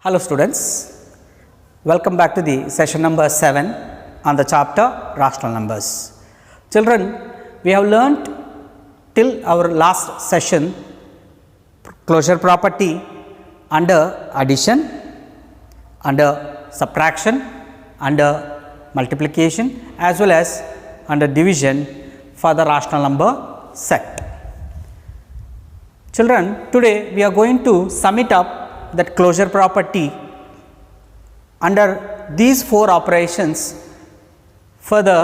Hello students, welcome back to the session number 7 on the chapter rational numbers. Children, we have learnt till our last session closure property under addition, under subtraction, under multiplication as well as under division for the rational number set. Children, today we are going to sum it up that closure property under these four operations for the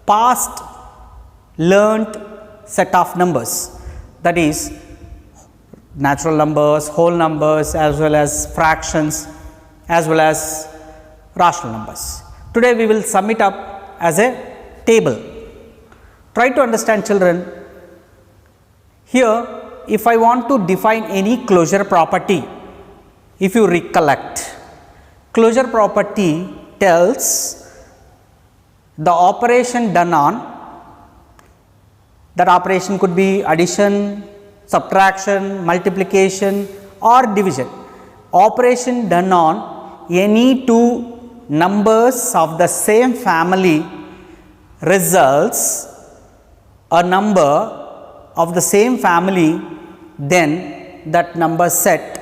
past learnt set of numbers, that is natural numbers, whole numbers as well as fractions as well as rational numbers. Today we will sum it up as a table. Try to understand, children. Here if I want to define any closure property, if you recollect, closure property tells the operation done on, that operation could be addition, subtraction, multiplication or division. Operation done on any two numbers of the same family results a number of the same family, then that number set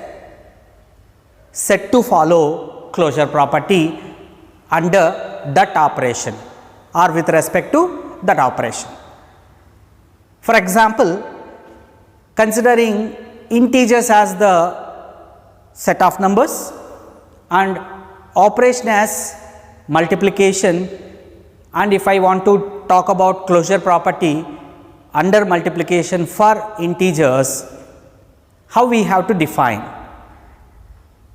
to follow closure property under that operation or with respect to that operation. For example, considering integers as the set of numbers and operation as multiplication, and if I want to talk about closure property under multiplication for integers, how we have to define?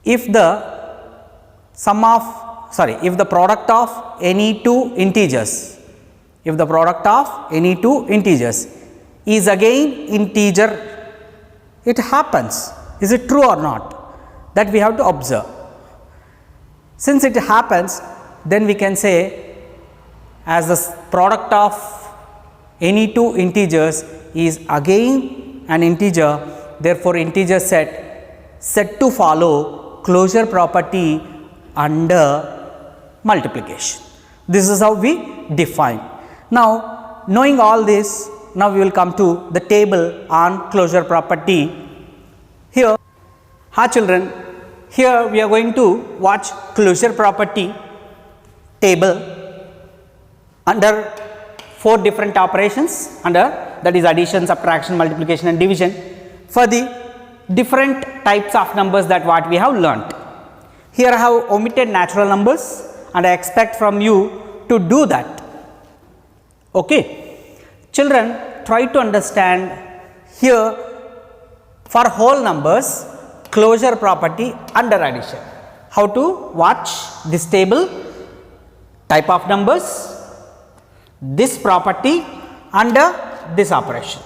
If the if the product of any two integers, is again integer, it happens. Is it true or not? That we have to observe. Since it happens, then we can say as the product of any two integers is again an integer, therefore integer set to follow closure property under multiplication. This is how we define. Now knowing all this, now we will come to the table on closure property. Here, children, here we are going to watch closure property table under four different operations under, that is addition, subtraction, multiplication and division for the different types of numbers that what we have learnt. Here I have omitted natural numbers and I expect from you to do that. Okay. Children, try to understand here for whole numbers closure property under addition. How to watch this table, type of numbers, this property under this operation.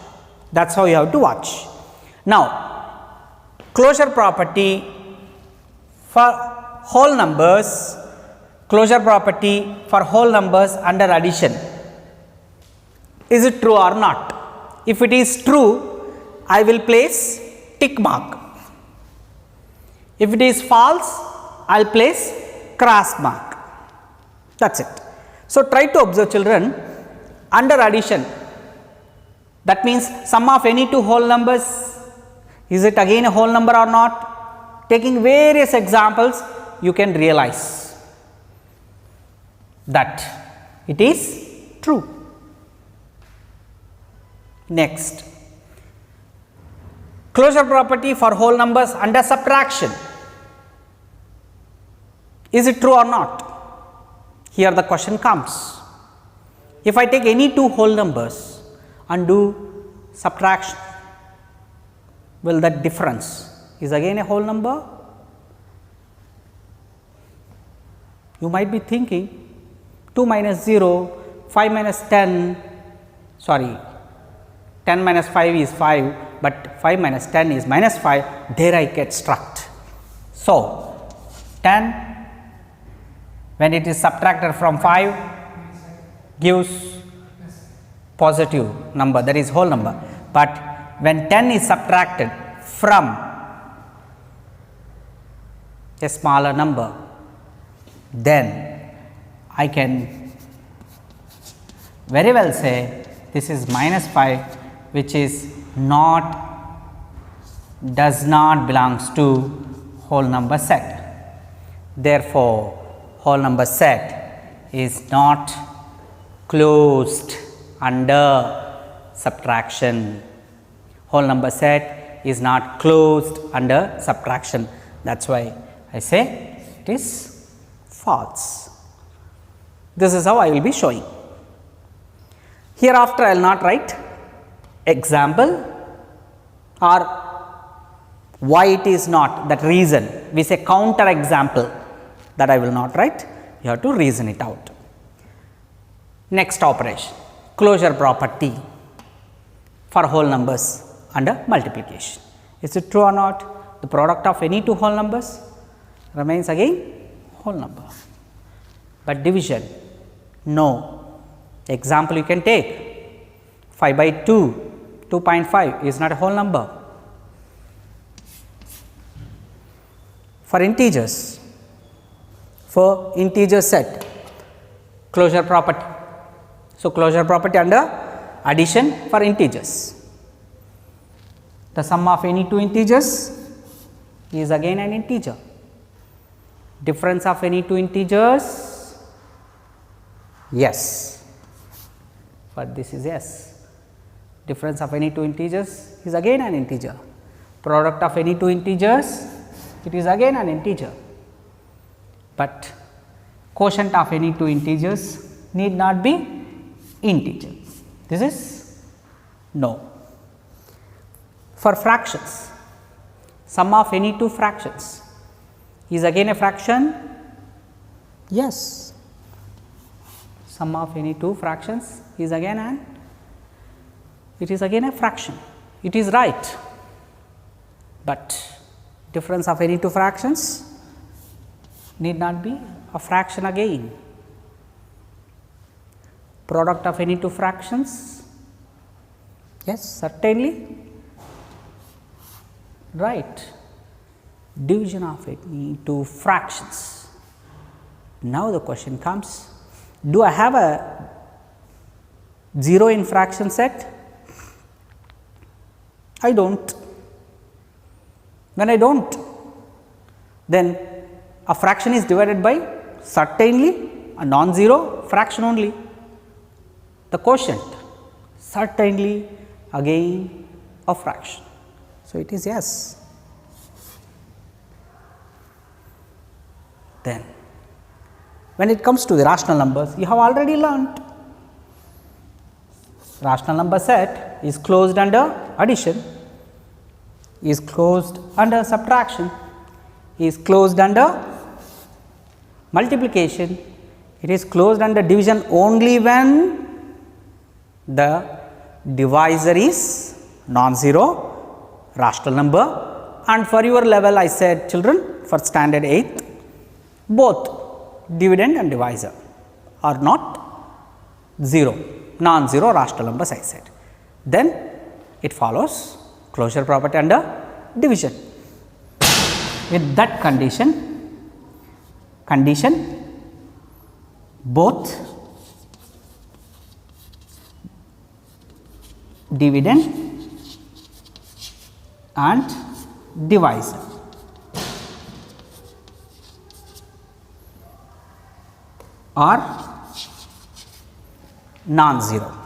That is how you have to watch. Now closure property for whole numbers, closure property for whole numbers under addition. Is it true or not? If it is true, I will place tick mark. If it is false, I will place cross mark. That is it. So try to observe, children, under addition, that means sum of any two whole numbers, is it again a whole number or not? Taking various examples, you can realize that it is true. Next, closure property for whole numbers under subtraction. Is it true or not? Here the question comes. If I take any two whole numbers and do subtraction, will that difference is again a whole number? You might be thinking 2 minus 0, 5 minus 10, 10 minus 5 is 5, but 5 minus 10 is minus 5, there I get struck. So 10 when it is subtracted from 5 gives positive number, that is whole number, but when 10 is subtracted from a smaller number, then I can very well say this is minus 5, which is does not belongs to whole number set. Therefore, whole number set is not closed under subtraction. Whole number set is not closed under subtraction. That is why I say it is false. This is how I will be showing. Hereafter, I will not write example or why it is not, that reason. We say counter example, that I will not write. You have to reason it out. Next operation, closure property for whole numbers under multiplication. Is it true or not? The product of any two whole numbers remains again whole number, but division, no. Example you can take 5 by 2, 2.5 is not a whole number. For integers, for integer set, closure property. So, closure property under addition for integers. The sum of any two integers is again an integer. Difference of any two integers, yes, but this is yes. Difference of any two integers is again an integer. Product of any two integers, it is again an integer, but quotient of any two integers need not be integer. This is no. For fractions, sum of any two fractions is again a fraction, yes. Sum of any two fractions is again a fraction. It is right, but difference of any two fractions need not be a fraction again. Product of any two fractions, yes, certainly right. Division of any two fractions. Now, the question comes, do I have a 0 in fraction set? I do not. When I do not, then a fraction is divided by certainly a non-zero fraction only. The quotient certainly again a fraction. So, it is yes. Then when it comes to the rational numbers, you have already learnt rational number set is closed under addition, is closed under subtraction, is closed under multiplication, it is closed under division only when the divisor is non-zero rational number. And for your level, I said children, for standard 8th, both dividend and divisor are not 0, non-zero rational numbers I said. Then it follows closure property under division. With that condition both dividend and divisor are non-zero.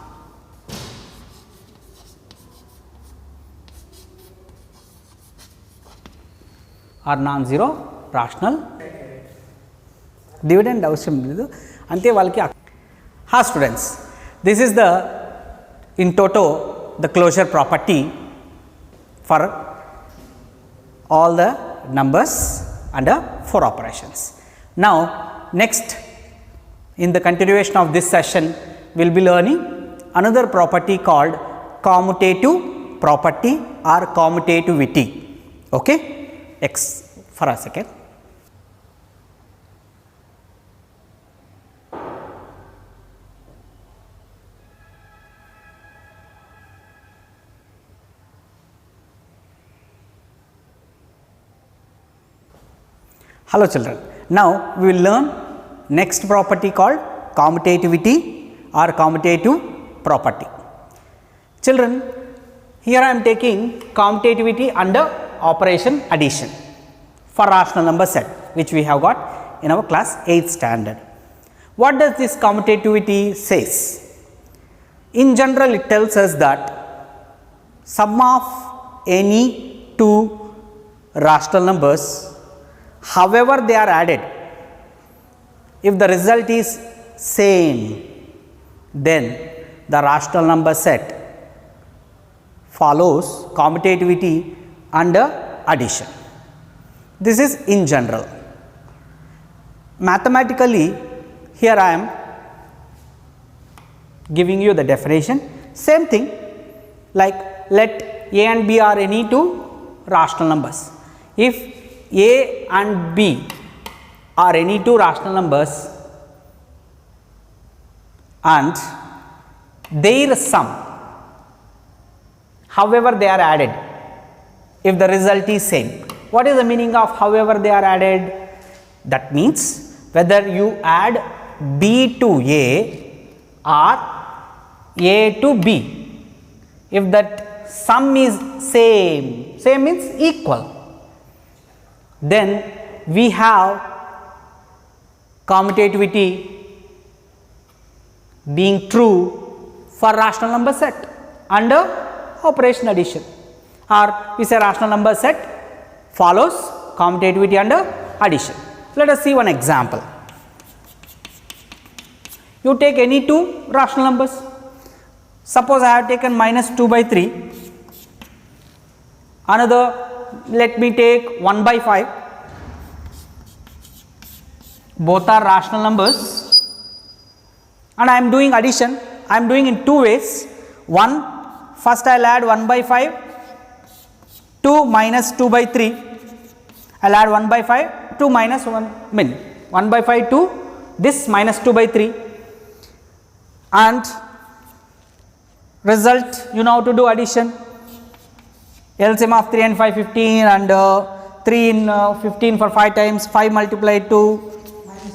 Are non-zero rational dividend అవసరం లేదు అంతే వాళ్ళకి. Ha students, this is the in toto the closure property for all the numbers under 4 operations. Now, next in the continuation of this session we will be learning another property called commutative property or commutativity. Okay? For a second. Hello children, now we will learn next property called commutativity or commutative property. Children, here I am taking commutativity under operation addition for rational number set, which we have got in our class 8th standard. What does this commutativity says? In general, it tells us that sum of any two rational numbers, however they are added, if the result is same, then the rational number set follows commutativity under addition. This is in general. Mathematically, here I am giving you the definition. Same thing, like let A and B are any two rational numbers. If A and B are any two rational numbers and their sum, however they are added, if the result is same. What is the meaning of however they are added? That means whether you add B to A or A to B, if that sum is same means equal, then we have commutativity being true for rational number set under operation addition, or we say rational number set follows commutativity under addition. Let us see one example. You take any two rational numbers. Suppose I have taken minus 2 by 3, another let me take 1 by 5, both are rational numbers and I am doing addition. I am doing in two ways. One, first I will add 1 by 5, 2 minus 2 by 3, I will add 1 by 5, 2 minus 1, 1 by 5 2, this minus 2 by 3, and result you know how to do addition. LCM of 3 and 5 15, and 3 in 15 for 5 times, 5 multiplied 2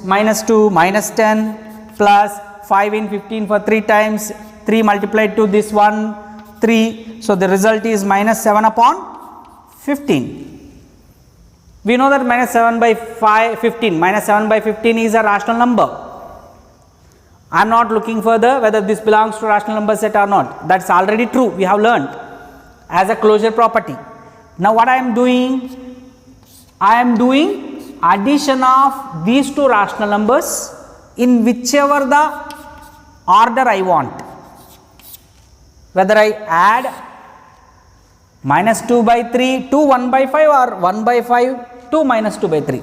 minus 2 minus 10 plus 5 in 15 for 3 times, 3 multiplied 2 this one 3. So, the result is minus 7 upon 15. We know that minus 7 by 15 is a rational number. I am not looking further whether this belongs to rational number set or not. That is already true, we have learned as a closure property. Now, what I am doing? I am doing addition of these two rational numbers in whichever the order I want. Whether I add minus 2 by 3 to 1 by 5 or 1 by 5 to minus 2 by 3,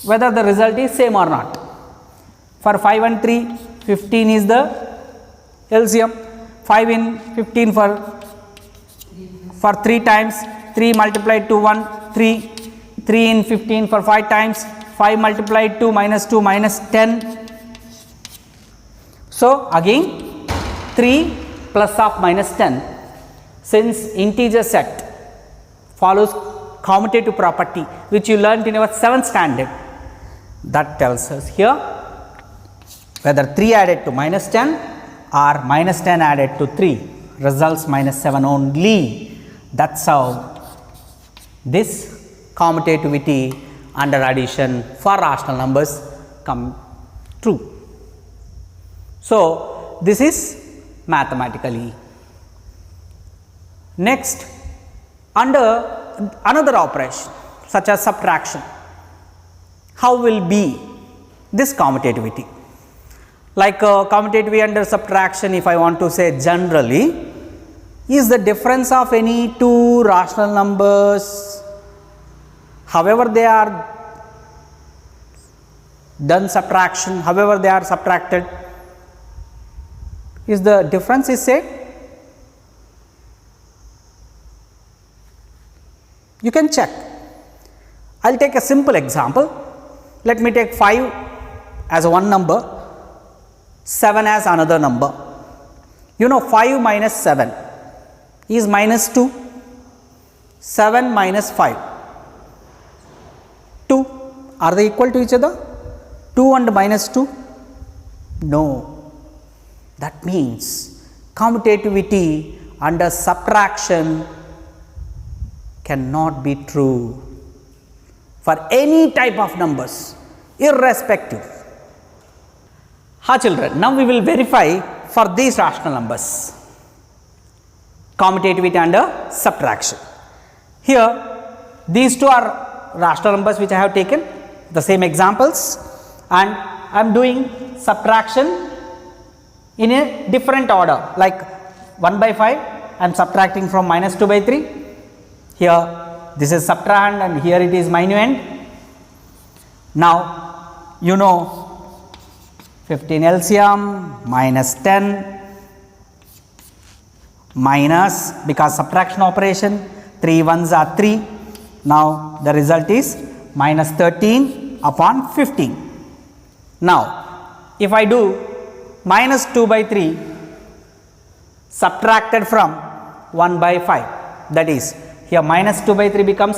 whether the result is same or not. For 5 and 3, 15 is the LCM, 5 in 15 for 3 times, 3 multiplied 2 1 3, 3 in 15 for 5 times, 5 multiplied 2 minus 2 minus 10. So, again 3 plus of minus 10, since integer set follows commutative property which you learnt in our 7th standard, that tells us here whether 3 added to minus 10 or minus 10 added to 3 results minus 7 only. That is how this commutativity under addition for rational numbers come true. So, this is mathematically. Next, under another operation such as subtraction, how will be this commutativity? Like commutativity under subtraction, if I want to say generally, is the difference of any two rational numbers, however they are done subtraction, however they are subtracted, is the difference is said? You can check. I will take a simple example. Let me take 5 as one number, 7 as another number. You know 5 minus 7 is minus 2, 7 minus 5, 2. Are they equal to each other? 2 and minus 2? No. That means commutativity under subtraction cannot be true for any type of numbers, irrespective. Ha children, now we will verify for these rational numbers, commutativity under subtraction. Here these two are rational numbers which I have taken, the same examples, and I am doing subtraction in a different order, like 1 by 5 I am subtracting from minus 2 by 3. Here this is subtrahend and here it is minuend. Now you know 15 LCM minus 10 minus, because subtraction operation, 3 ones are 3. Now the result is minus 13 upon 15. Now if I do minus 2 by 3 subtracted from 1 by 5, that is here minus 2 by 3 becomes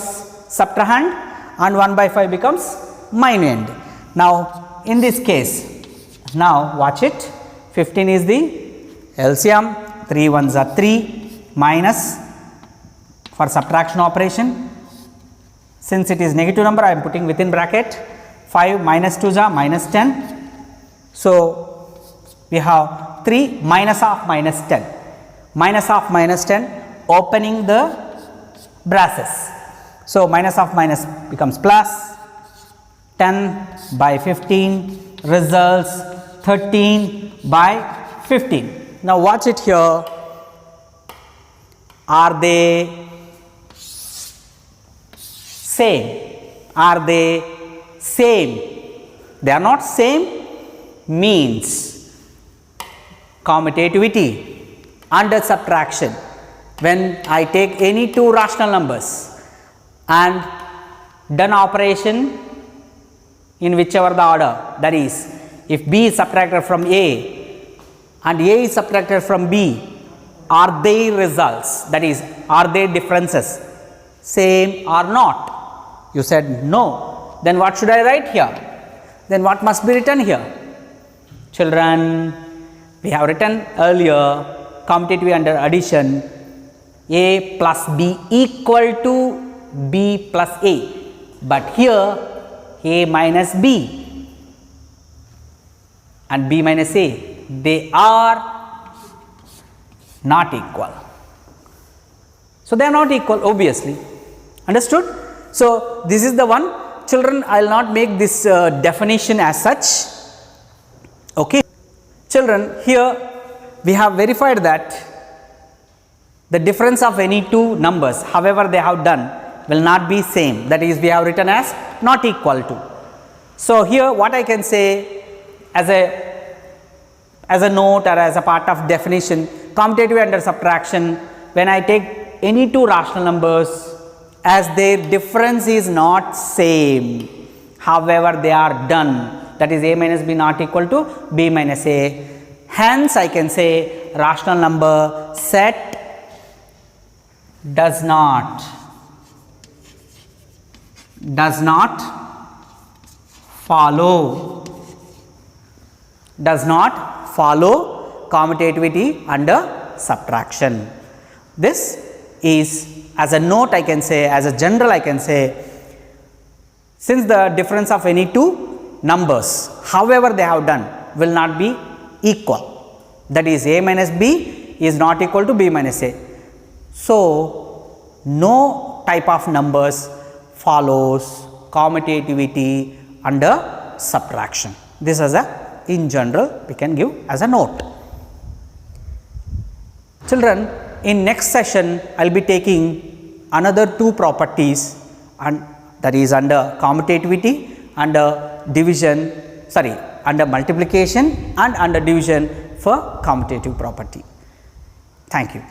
subtrahend and 1 by 5 becomes minuend. Now in this case, now watch it, 15 is the LCM, 3 ones are 3 minus, for subtraction operation, since it is negative number I am putting within bracket, 5 minus 2 is minus 10. So we have 3 minus of minus 10, minus of minus 10 opening the braces. So minus of minus becomes plus, 10 by 15 results 13 by 15. Now watch it here, are they same? Are they same? They are not same means commutativity under subtraction, when I take any two rational numbers and done operation in whichever the order, that is if B is subtracted from A and A is subtracted from B, are they results, that is are they differences same or not? You said no, then what should I write here? Then what must be written here? Children, we have written earlier commutativity under addition, A plus B equal to B plus A, but here A minus B and B minus A, they are not equal. So they are not equal, obviously. Understood? So this is the one. Children, I will not make this definition as such. Okay. Children, here we have verified that the difference of any two numbers, however they have done, will not be same, that is we have written as not equal to. So here what I can say as a note or as a part of definition, commutativity under subtraction, when I take any two rational numbers as their difference is not same, however they are done, that is A minus B not equal to B minus A, hence I can say rational number set does not follow commutativity under subtraction. This is as a note I can say, as a general I can say, since the difference of any two numbers, however they have done, will not be equal, that is A minus B is not equal to B minus A. So no type of numbers follows commutativity under subtraction. This as a in general we can give as a note. Children, in next session I will be taking another two properties, and that is under commutativity, under division, under multiplication and under division for commutative property. Thank you.